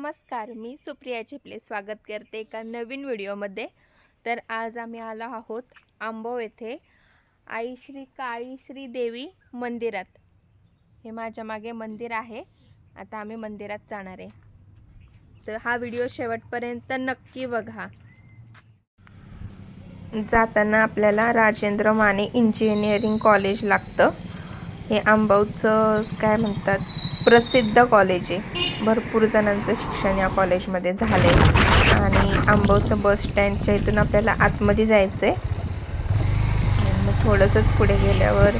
नमस्कार, मी सुप्रिया चिपले स्वागत करते एका नवीन व्हिडिओमध्ये। तर आज आम्ही आलो आहोत आंबव येथे आई श्री काळी श्री देवी मंदिरात। हे माझ्या मागे मंदिर आहे। आता आम्ही मंदिरात जाणार आहे, तर हा व्हिडिओ शेवटपर्यंत नक्की बघा। जाताना आपल्याला राजेंद्र माने इंजिनिअरिंग कॉलेज लागतं। हे आंबवचं काय म्हणतात, प्रसिद्ध कॉलेज आहे। भरपूर जणांचं शिक्षण या कॉलेजमध्ये झालंय। आणि आंबवचं बस स्टँडच्या इथून आपल्याला आतमध्ये जायचंय। मग थोडंसंच पुढे गेल्यावर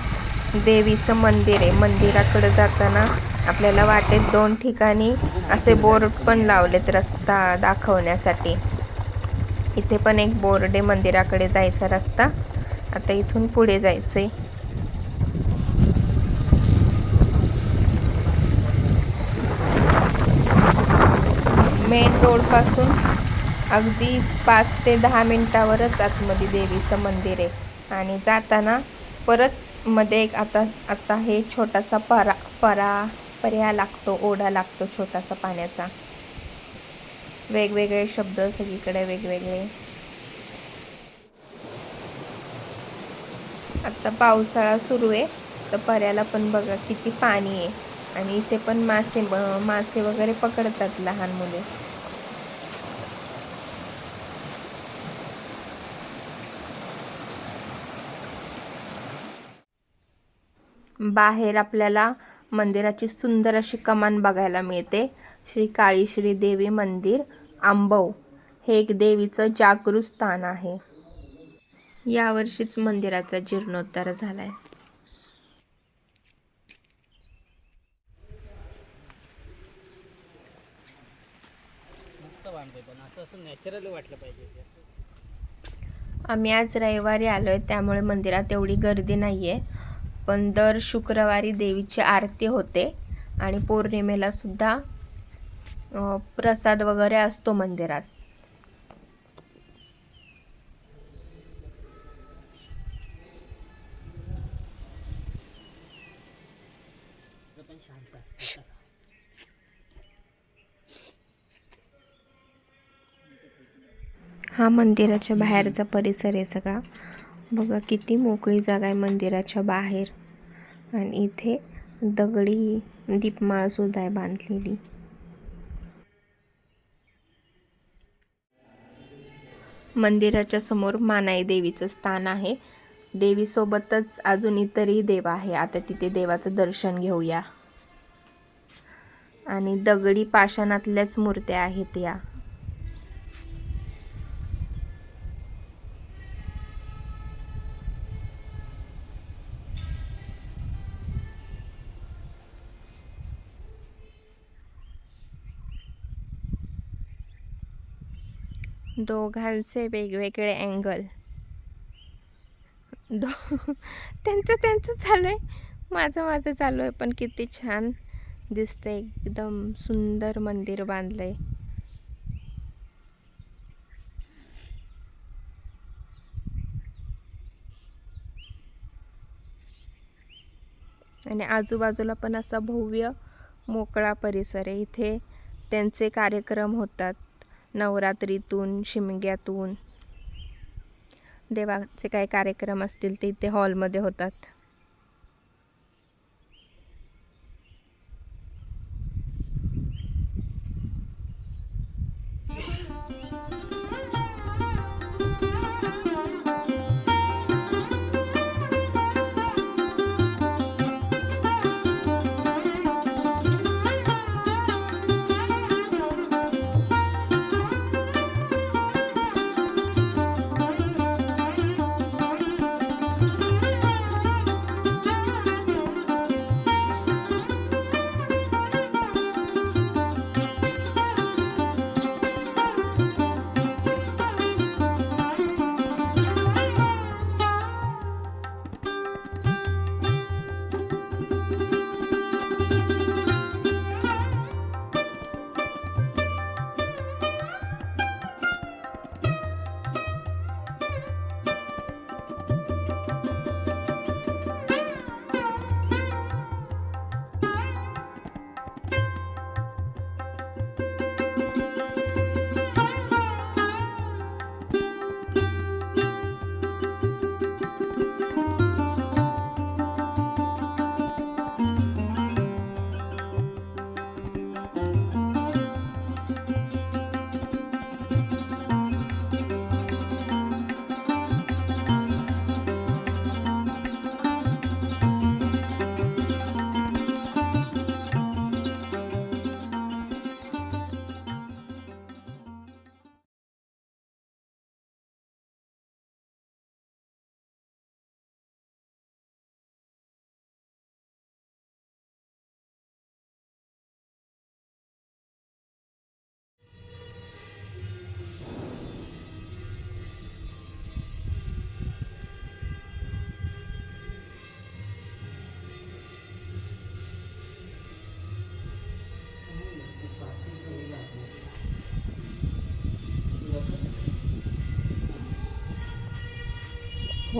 देवीचं मंदिर आहे। मंदिराकडे जाताना आपल्याला वाटेत दोन ठिकाणी असे बोर्ड पण लावलेत रस्ता दाखवण्यासाठी। इथे पण एक बोर्ड आहे मंदिराकडे जायचा रस्ता। आता इथून पुढे जायचंय। मेन रोड पासून अगदी 5 ते 10 मिनिटावरच आतमध्ये देवीचं मंदिर आहे। आणि जाताना परत मध्ये एक आता हे छोटासा पर्या लागतो, ओढा लागतो छोटासा पाण्याचा। वेगवेगळे शब्द सगळीकडे वेगवेगळे। आता पावसाळा सुरू आहे, तर पर्याला पण बघा किती पाणी आहे। आणि इथे पण मासे वगैरे पकडतात लहान मुले। बाहेर आपल्याला मंदिराची सुंदर अशी कमान बघायला मिळते। श्री काळी श्री देवी मंदिर आंबव हे एक देवीचं जागृत स्थान आहे। यावर्षीच मंदिराचा जीर्णोद्धार झालाय। आम्ही आज रविवारी आलोय, त्यामुळे मंदिरात एवढी गर्दी नाहीये। पण दर शुक्रवारी देवीची आरती होते आणि पौर्णिमेला सुद्धा प्रसाद वगैरे असतो मंदिरात। हा मंदिराच्या बाहेरचा परिसर आहे सगळा। बघा किती मोकळी जागा आहे मंदिराच्या बाहेर। आणि इथे दगडी दीपमाळ सुद्धा आहे बांधलेली। मंदिराच्या समोर मानाई देवीचं स्थान आहे। देवीसोबतच अजून इतरही देव आहे। आता तिथे देवाचं दर्शन घेऊया। आणि दगडी पाषाणातल्याच मूर्त्या आहेत या। दोघांचे वेगवेगळे अँगल त्यांचं चालू आहे, माझं चालू आहे। पण किती छान दिसतंय, एकदम सुंदर मंदिर बांधलंय। आणि आजूबाजूला पण असा भव्य मोकळा परिसर आहे। इथे त्यांचे कार्यक्रम होतात, नवरात्रीतून शिमग्यातून देवाचे काही कार्यक्रम असतील ते इथे हॉलमध्ये होतात।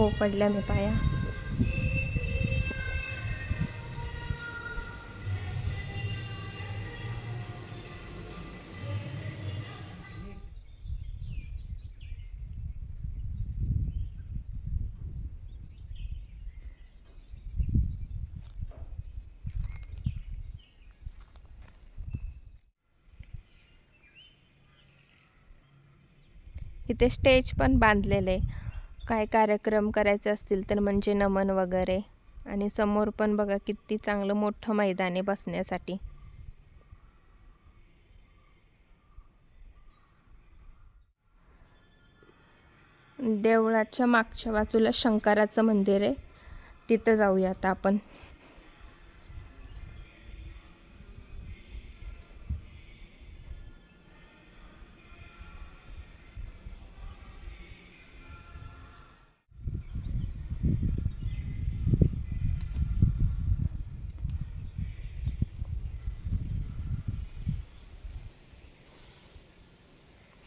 हो, पडल्या मी पाया. इथे स्टेज पण बांधलेले, काय कार्यक्रम करायचे असतील तर म्हणजे नमन वगैरे. आणि समोर पण बघा किती चांगलं मोठं मैदान आहे बसण्यासाठी. देवळाच्या मागच्या बाजूला शंकराचं मंदिर आहे, तिथं जाऊया आता आपण.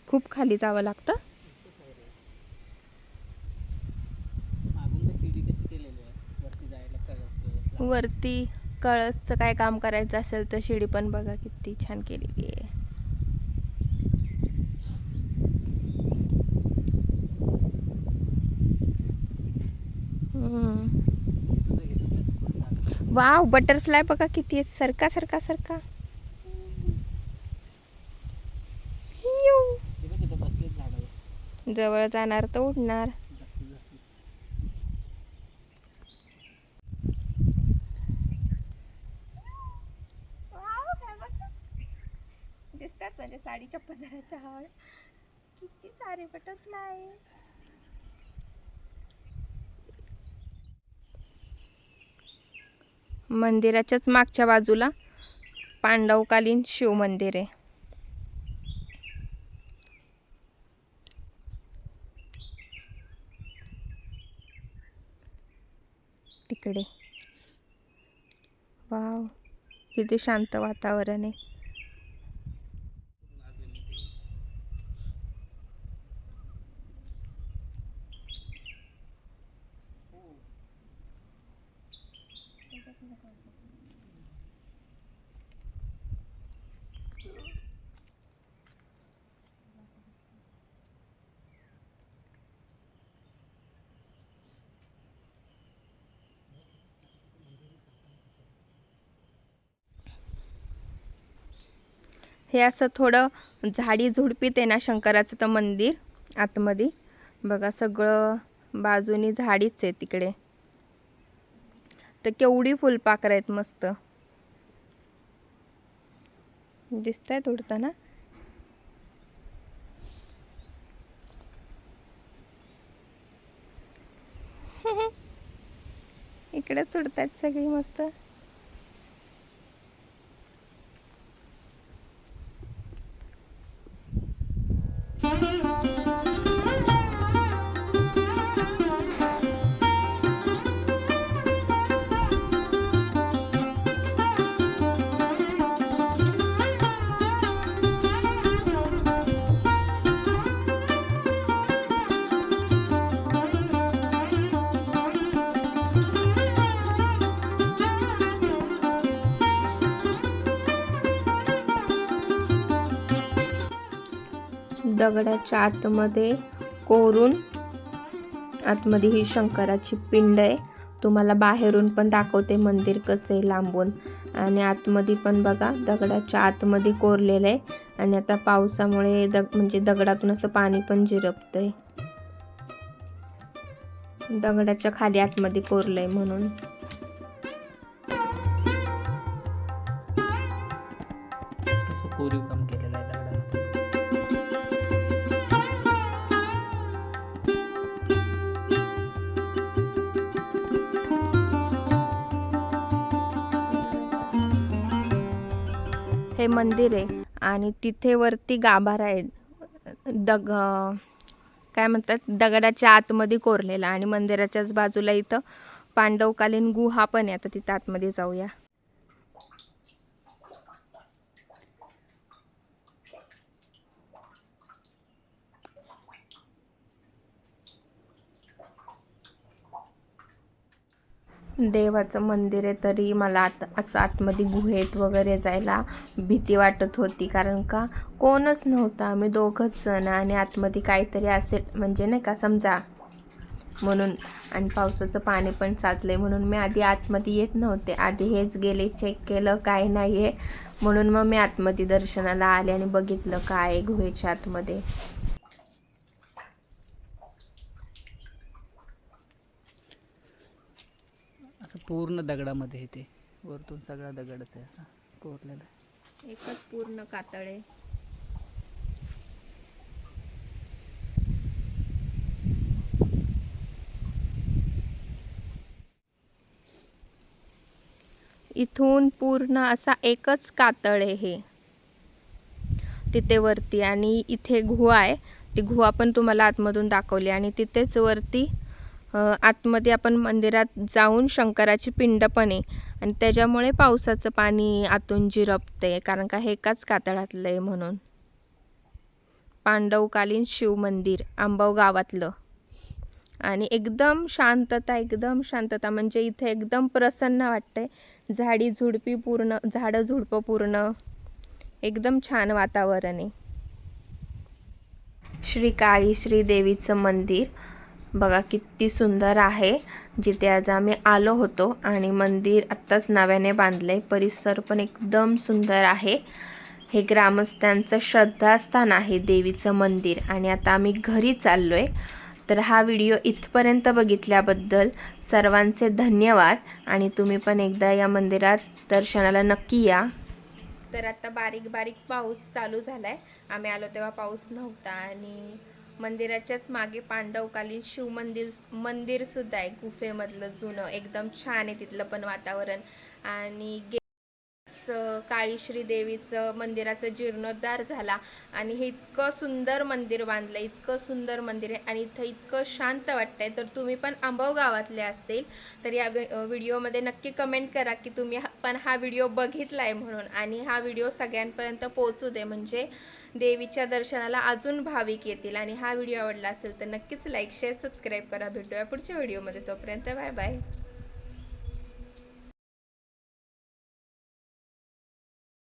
खूप खाली जावं लागतं. वरती कळसचं काय काम करायचं असेल तर शिडी पण बघा किती छान केलेली आहे. वाव, बटरफ्लाय बघा किती आहे. सरका सरका सरका. जवळ जाणार तर उडणार. दिसतात म्हणजे साडीच्या पदराच्या हार. किती सारे बटरफ्लाय. मंदिराच्याच मागच्या बाजूला पांडवकालीन शिव मंदिर आहे. तिकडे वाव, किती शांत वातावरण आहे. हे असं थोडं झाडी झुडपीत आहे ना शंकराचं तर मंदिर. आतमध्ये बघा सगळं बाजूनी झाडीच आहे तिकडे. तर केवढी फुलपाखरं आहेत मस्त दिसतायत उडताना. इकडेच उडतायत सगळी मस्त. दगडाच्या आतमध्ये कोरून आतमध्ये ही शंकराची पिंड आहे. तुम्हाला बाहेरून पण दाखवते मंदिर कसं आहे लांबून. आणि आतमध्ये पण बघा दगडाच्या आतमध्ये कोरलेलं आहे. आणि आता पावसामुळे म्हणजे दगडातून असं पाणी पण जिरपतंय. दगडाच्या खाली आतमध्ये कोरलंय म्हणून. कोरीव काम केलेलं आहे दगडाला. हे मंदिर आहे आणि तिथे वरती गाभारा आहे. काय म्हणतात दगडाच्या आतमध्ये कोरलेला. आणि मंदिराच्याच बाजूला इथं पांडवकालीन गुहा पण आहे. आता तिथं आतमध्ये जाऊया. देवाचं मंदिर आहे तरी मला आता असं आतमध्ये गुहेत वगैरे जायला भीती वाटत होती, कारण का कोणच नव्हतं, आम्ही दोघंच जण आणि आतमध्ये काहीतरी असेल म्हणजे नाही का समजा म्हणून. आणि पावसाचं पाणी पण साचलंय म्हणून मी आधी आतमध्ये येत नव्हते. आधी हेच गेले, चेक केलं काय नाही आहे, म्हणून मग मी आतमध्ये दर्शनाला आले आणि बघितलं काय आहे गुहेच्या आतमध्ये. असं पूर्ण दगडामध्ये येते, वरतून सगळा दगडच आहे असा कोरलेला. एकच पूर्ण कातळ आहे. इथून पूर्ण असा एकच कातळ आहे हे तिथे वरती, आणि इथे गुहा आहे. ती गुहा पण तुम्हाला आतमधून दाखवली, आणि तिथेच वरती आतमध्ये आपण मंदिरात जाऊन शंकराची पिंड पण आहे, आणि त्याच्यामुळे पावसाचं पाणी आतून जिरपते, कारण का हे एकाच कातळातलं आहे म्हणून. पांडवकालीन शिव मंदिर आंबव गावातलं, आणि एकदम शांतता म्हणजे इथे एकदम प्रसन्न वाटतंय. झाडी झुडपी पूर्ण, झाडं झुडपं पूर्ण, एकदम छान वातावरण आहे. श्री काळी श्री देवीचं मंदिर बघा किती सुंदर आहे, जिथे आज आम्ही आलो होतो. आणि मंदिर आत्ताच नव्याने बांधले, परिसर पण एकदम सुंदर आहे. हे ग्रामस्थांचं श्रद्धास्थान आहे देवीचं मंदिर. आणि आता आम्ही घरी चाललोय. तर हा व्हिडिओ इथपर्यंत बघितल्याबद्दल सर्वांचे धन्यवाद, आणि तुम्ही पण एकदा या मंदिरात दर्शनाला नक्की या. तर आता बारीक बारीक पाऊस चालू झालाय. आम्ही आलो तेव्हा पाऊस नव्हता, आणि मंदिराच्याच मागे पांडवकालीन शिव मंदिर सुद्धा आहे, गुफेमधलं जुनं, एकदम छान आहे तिथलं पण वातावरण. आणि काळी श्री देवीचं मंदिराचा जीर्णोद्धार झाला, आणि हे इतकं सुंदर मंदिर बांधलं, इतकं सुंदर मंदिर आहे, आणि इथं इतकं शांत वाटतंय. तर तुम्ही पण आंबव गावातले असतील तर या व्हिडिओमध्ये नक्की कमेंट करा की तुम्ही पण हा व्हिडिओ बघितला आहे म्हणून, आणि हा व्हिडिओ सगळ्यांपर्यंत पोहोचू दे, म्हणजे देवीच्या दर्शनाला अजून भाविक येतील. आणि हा व्हिडिओ आवडला असेल तर नक्कीच लाईक शेअर सबस्क्राईब करा. भेटूया पुढच्या व्हिडिओमध्ये, तोपर्यंत बाय बाय.